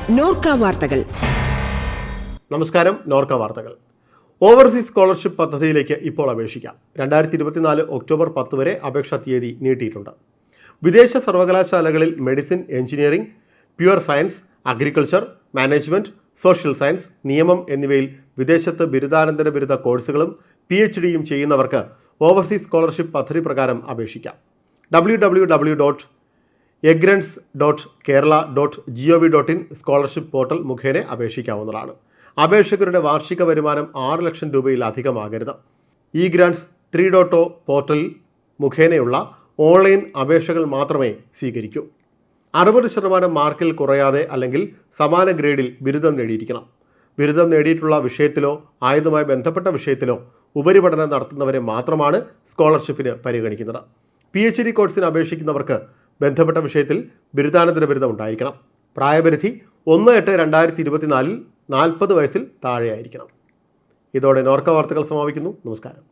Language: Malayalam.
നോർക്ക വാർത്തകൾ. നമസ്കാരം. നോർക്ക വാർത്തകൾ. ഓവർസീസ് സ്കോളർഷിപ്പ് പദ്ധതിയിലേക്ക് ഇപ്പോൾ അപേക്ഷിക്കാം. 2024 ഒക്ടോബർ 10 വരെ അപേക്ഷാ തീയതി നീട്ടിയിട്ടുണ്ട്. വിദേശ സർവകലാശാലകളിൽ medicine, engineering, pure science, agriculture, management, social science, നിയമം എന്നിവയിൽ വിദേശത്ത് ബിരുദാനന്തര ബിരുദ കോഴ്സുകളും PhDയും ചെയ്യുന്നവർക്ക് ഓവർസീസ് സ്കോളർഷിപ്പ് പദ്ധതി പ്രകാരം അപേക്ഷിക്കാം. www.egrants.kerala.gov.in സ്കോളർഷിപ്പ് പോർട്ടൽ മുഖേന അപേക്ഷിക്കാവുന്നതാണ്. അപേക്ഷകരുടെ വാർഷിക വരുമാനം 6 ലക്ഷം രൂപയിലധികമാകരുത്. egrants 3.0 പോർട്ടൽ മുഖേനയുള്ള ഓൺലൈൻ അപേക്ഷകൾ മാത്രമേ സ്വീകരിക്കൂ. 60% മാർക്കിൽ കുറയാതെ അല്ലെങ്കിൽ സമാന ഗ്രേഡിൽ ബിരുദം നേടിയിരിക്കണം. ബിരുദം നേടിയിട്ടുള്ള വിഷയത്തിലോ ആയതുമായി ബന്ധപ്പെട്ട വിഷയത്തിലോ ഉപരിപഠനം നടത്തുന്നവരെ മാത്രമാണ് സ്കോളർഷിപ്പിന് പരിഗണിക്കുന്നത്. PhD കോഴ്സിന് അപേക്ഷിക്കുന്നവർക്ക് ബന്ധപ്പെട്ട വിഷയത്തിൽ ബിരുദാനന്തര ബിരുദം ഉണ്ടായിരിക്കണം. പ്രായപരിധി 1/8/2024 40 വയസ്സിൽ താഴെയായിരിക്കണം. ഇതോടെ നോർക്ക വാർത്തകൾ സമാപിക്കുന്നു. നമസ്കാരം.